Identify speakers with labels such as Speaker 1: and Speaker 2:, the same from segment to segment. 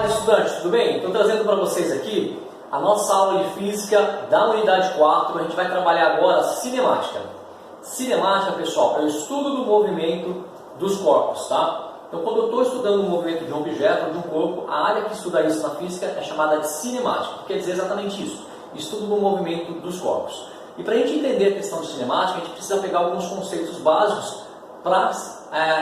Speaker 1: Fala, estudantes, tudo bem? Estou trazendo para vocês aqui a nossa aula de física da unidade 4. A gente vai trabalhar agora cinemática. Cinemática, pessoal, é o estudo do movimento dos corpos, tá? Então, quando eu estou estudando o movimento de um objeto ou de um corpo, a área que estuda isso na física é chamada de cinemática, que quer dizer exatamente isso, estudo do movimento dos corpos. E para a gente entender a questão de cinemática, a gente precisa pegar alguns conceitos básicos para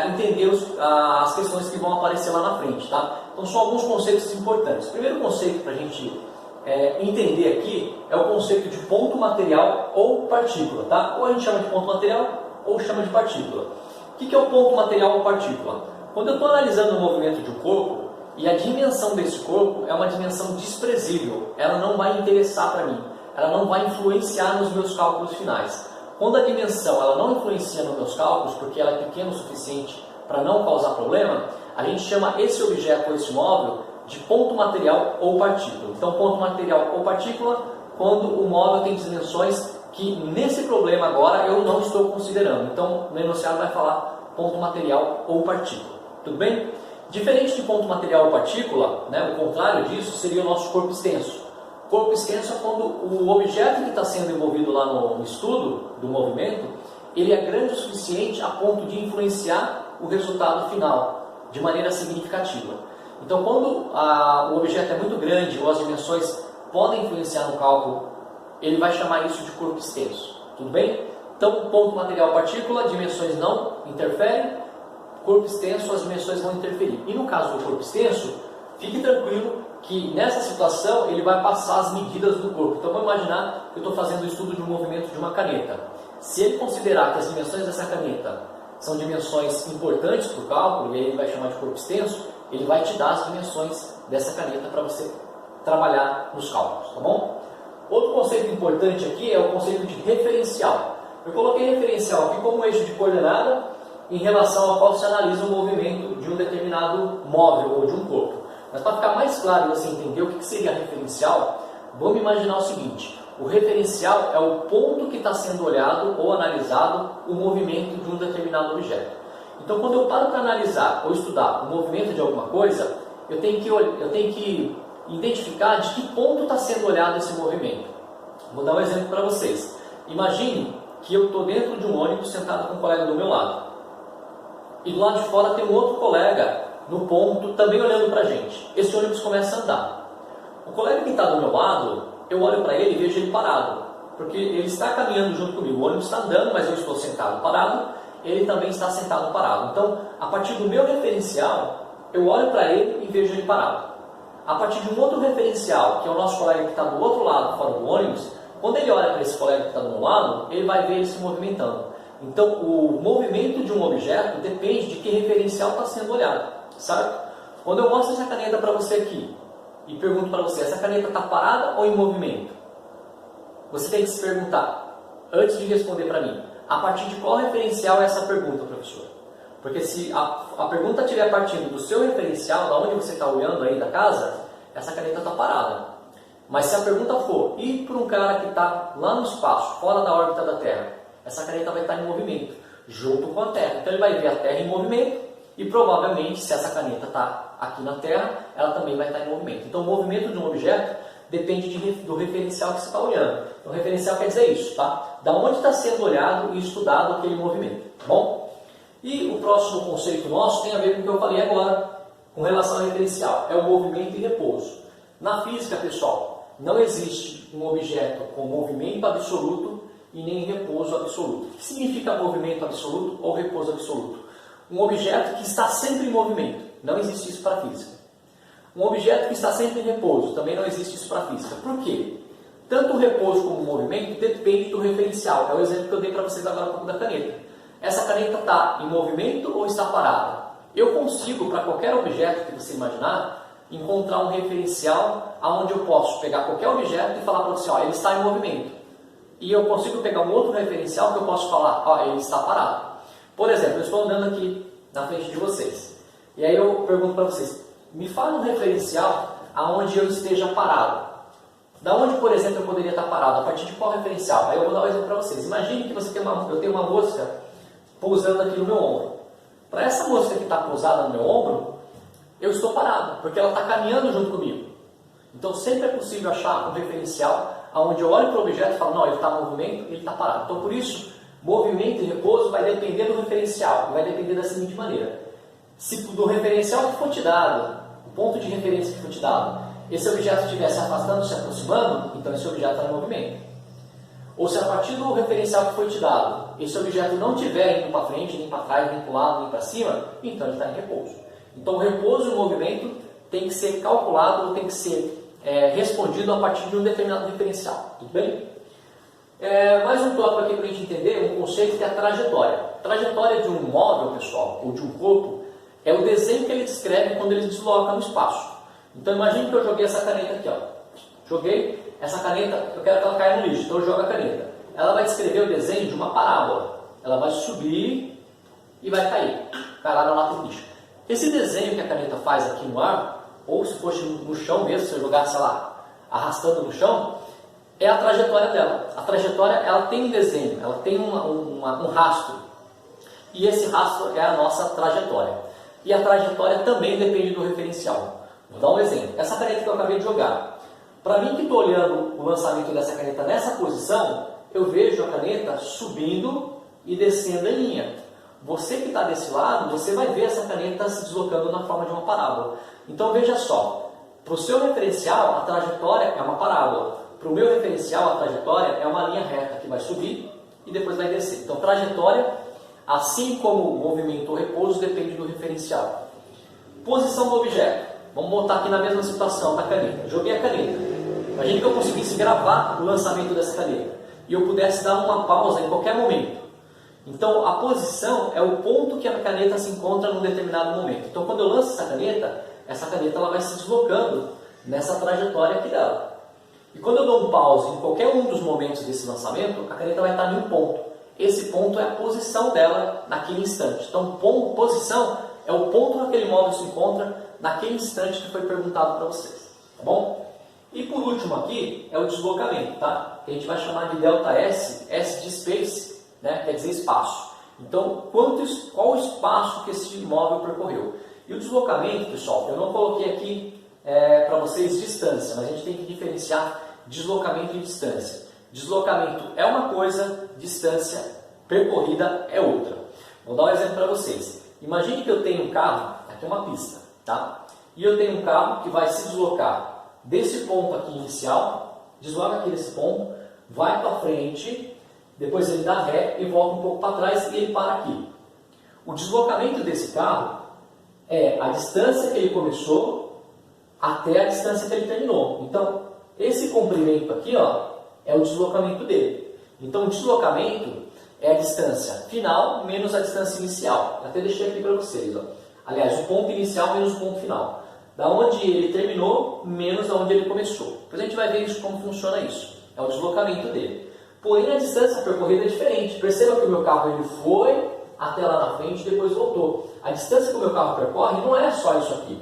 Speaker 1: entender as questões que vão aparecer lá na frente, tá? Então, são alguns conceitos importantes. O primeiro conceito para a gente entender aqui é o conceito de ponto material ou partícula, tá? Ou a gente chama de ponto material ou chama de partícula. O que é o ponto material ou partícula? Quando eu estou analisando o movimento de um corpo e a dimensão desse corpo é uma dimensão desprezível, ela não vai interessar para mim, ela não vai influenciar nos meus cálculos finais. Quando a dimensão ela não influencia nos meus cálculos, porque ela é pequena o suficiente para não causar problema, a gente chama esse objeto ou esse móvel de ponto material ou partícula. Então, ponto material ou partícula, quando o móvel tem dimensões que nesse problema agora eu não estou considerando. Então, no enunciado vai falar ponto material ou partícula. Tudo bem? Diferente de ponto material ou partícula, né, o contrário disso seria o nosso corpo extenso. Corpo extenso é quando o objeto que está sendo envolvido lá no estudo do movimento, ele é grande o suficiente a ponto de influenciar o resultado final de maneira significativa. Então, quando o objeto é muito grande ou as dimensões podem influenciar no cálculo, ele vai chamar isso de corpo extenso. Tudo bem? Então, ponto material partícula, dimensões não interferem, corpo extenso, as dimensões vão interferir. E no caso do corpo extenso, fique tranquilo que nessa situação ele vai passar as medidas do corpo. Então, vamos imaginar que eu estou fazendo o estudo de um movimento de uma caneta. Se ele considerar que as dimensões dessa caneta são dimensões importantes para o cálculo, e aí ele vai chamar de corpo extenso, ele vai te dar as dimensões dessa caneta para você trabalhar nos cálculos, tá bom? Outro conceito importante aqui é o conceito de referencial. Eu coloquei referencial aqui como eixo de coordenada em relação ao qual se analisa o movimento de um determinado móvel ou de um corpo. Mas para ficar mais claro você entender o que seria referencial, vamos imaginar o seguinte: o referencial é o ponto que está sendo olhado ou analisado o movimento de um determinado objeto. Então, quando eu paro para analisar ou estudar o movimento de alguma coisa, eu tenho que identificar de que ponto está sendo olhado esse movimento. Vou dar um exemplo para vocês. Imagine que eu estou dentro de um ônibus sentado com um colega do meu lado. E do lado de fora tem um outro colega no ponto também olhando para a gente. Esse ônibus começa a andar. O colega que está do meu lado, eu olho para ele e vejo ele parado, porque ele está caminhando junto comigo. O ônibus está andando, mas eu estou sentado parado, ele também está sentado parado. Então, a partir do meu referencial, eu olho para ele e vejo ele parado. A partir de um outro referencial, que é o nosso colega que está do outro lado, fora do ônibus, quando ele olha para esse colega que está do meu lado, ele vai ver ele se movimentando. Então, o movimento de um objeto depende de que referencial está sendo olhado, certo? Quando eu mostro essa caneta para você aqui e pergunto para você, essa caneta está parada ou em movimento? Você tem que se perguntar, antes de responder para mim, a partir de qual referencial é essa pergunta, professor? Porque se a pergunta estiver partindo do seu referencial, da onde você está olhando aí da casa, essa caneta está parada. Mas se a pergunta for ir para um cara que está lá no espaço, fora da órbita da Terra, essa caneta vai estar em movimento, junto com a Terra. Então ele vai ver a Terra em movimento e provavelmente, se essa caneta está aqui na Terra, ela também vai estar em movimento. Então o movimento de um objeto depende do referencial que você está olhando. Então o referencial quer dizer isso, tá? Da onde está sendo olhado e estudado aquele movimento, tá bom? E o próximo conceito nosso tem a ver com o que eu falei agora, com relação ao referencial, é o movimento e repouso. Na física, pessoal, não existe um objeto com movimento absoluto e nem repouso absoluto. O que significa movimento absoluto ou repouso absoluto? Um objeto que está sempre em movimento. Não existe isso para a física. Um objeto que está sempre em repouso. Também não existe isso para a física. Por quê? Tanto o repouso como o movimento depende do referencial. É o exemplo que eu dei para vocês agora há pouco da caneta. Essa caneta está em movimento ou está parada? Eu consigo, para qualquer objeto que você imaginar, encontrar um referencial onde eu posso pegar qualquer objeto e falar para você, ó, ele está em movimento. E eu consigo pegar um outro referencial que eu posso falar, ó, ele está parado. Por exemplo, eu estou andando aqui na frente de vocês. E aí eu pergunto para vocês, me fala um referencial aonde eu esteja parado. Da onde, por exemplo, eu poderia estar parado? A partir de qual referencial? Aí eu vou dar um exemplo para vocês. Imagine que eu tenho uma mosca pousando aqui no meu ombro. Para essa mosca que está pousada no meu ombro, eu estou parado, porque ela está caminhando junto comigo. Então sempre é possível achar um referencial onde eu olho para o objeto e falo, não, ele está em movimento, ele está parado. Então por isso, movimento e repouso vai depender do referencial, vai depender da seguinte maneira. Se do referencial que for te dado, o ponto de referência que for te dado, esse objeto estiver se afastando, se aproximando, então esse objeto está em movimento. Ou se a partir do referencial que foi te dado, esse objeto não estiver indo para frente, nem para trás, nem para o lado, nem para cima, então ele está em repouso. Então o repouso e o movimento tem que ser calculado, ou tem que ser respondido a partir de um determinado referencial. Tudo bem? Mais um tópico aqui para a gente entender, um conceito que é a trajetória. A trajetória de um móvel, pessoal, ou de um corpo, é o desenho que ele descreve quando ele se desloca no espaço. Então imagine que eu joguei essa caneta aqui, ó. Joguei essa caneta, eu quero que ela caia no lixo, então eu jogo a caneta. Ela vai descrever o desenho de uma parábola. Ela vai subir e vai cair. Vai lá na lata do lixo. Esse desenho que a caneta faz aqui no ar, ou se fosse no chão mesmo, se eu jogasse ela arrastando no chão, é a trajetória dela. A trajetória, ela tem um desenho, ela tem um rastro. E esse rastro é a nossa trajetória. E a trajetória também depende do referencial. Vou dar um exemplo. Essa caneta que eu acabei de jogar. Para mim que estou olhando o lançamento dessa caneta nessa posição, eu vejo a caneta subindo e descendo em linha. Você que está desse lado, você vai ver essa caneta se deslocando na forma de uma parábola. Então veja só, para o seu referencial, a trajetória é uma parábola. Para o meu referencial, a trajetória é uma linha reta que vai subir e depois vai descer. Então trajetória, assim como o movimento ou repouso, depende do referencial. Posição do objeto. Vamos botar aqui na mesma situação da caneta. Joguei a caneta. Imagine que eu conseguisse gravar o lançamento dessa caneta e eu pudesse dar uma pausa em qualquer momento. Então, a posição é o ponto que a caneta se encontra num determinado momento. Então, quando eu lanço essa caneta ela vai se deslocando nessa trajetória aqui dela. E quando eu dou um pause em qualquer um dos momentos desse lançamento, a caneta vai estar em um ponto. Esse ponto é a posição dela naquele instante. Então, posição é o ponto que aquele móvel se encontra naquele instante que foi perguntado para vocês. Tá bom? E por último aqui é o deslocamento, tá? Que a gente vai chamar de ΔS, S de space, né? Quer dizer espaço. Então, qual o espaço que esse móvel percorreu? E o deslocamento, pessoal, eu não coloquei aqui para vocês distância, mas a gente tem que diferenciar deslocamento e distância. Deslocamento é uma coisa, distância percorrida é outra. Vou dar um exemplo para vocês. Imagine que eu tenho um carro, aqui é uma pista, tá? E eu tenho um carro que vai se deslocar desse ponto aqui inicial, desloca aqui desse ponto, vai para frente, depois ele dá ré e volta um pouco para trás e ele para aqui. O deslocamento desse carro é a distância que ele começou até a distância que ele terminou. Então, esse comprimento aqui, ó, é o deslocamento dele. Então, o deslocamento é a distância final menos a distância inicial. Eu até deixei aqui para vocês. Ó. Aliás, o ponto inicial menos o ponto final. Da onde ele terminou menos da onde ele começou. Depois a gente vai ver como funciona isso. É o deslocamento dele. Porém, a distância percorrida é diferente. Perceba que o meu carro ele foi até lá na frente e depois voltou. A distância que o meu carro percorre não é só isso aqui.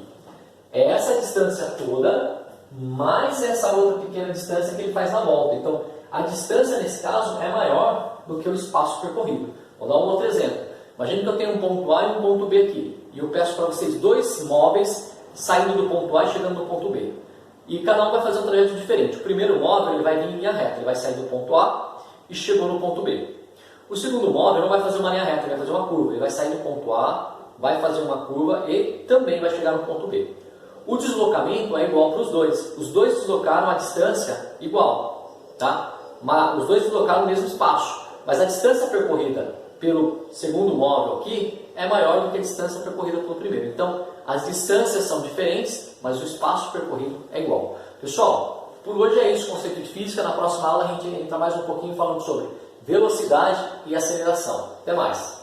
Speaker 1: É essa distância toda, mais essa outra pequena distância que ele faz na volta. Então, a distância nesse caso é maior do que o espaço percorrido. Vou dar um outro exemplo. Imagine que eu tenho um ponto A e um ponto B aqui. E eu peço para vocês dois móveis saindo do ponto A e chegando no ponto B. E cada um vai fazer um trajeto diferente. O primeiro móvel ele vai vir em linha reta. Ele vai sair do ponto A e chegou no ponto B. O segundo móvel não vai fazer uma linha reta, ele vai fazer uma curva. Ele vai sair do ponto A, vai fazer uma curva e também vai chegar no ponto B. O deslocamento é igual para os dois. Os dois deslocaram a distância igual. Tá? Os dois deslocaram o mesmo espaço. Mas a distância percorrida pelo segundo móvel aqui é maior do que a distância percorrida pelo primeiro. Então, as distâncias são diferentes, mas o espaço percorrido é igual. Pessoal, por hoje é isso, conceito de física. Na próxima aula a gente entra mais um pouquinho falando sobre velocidade e aceleração. Até mais!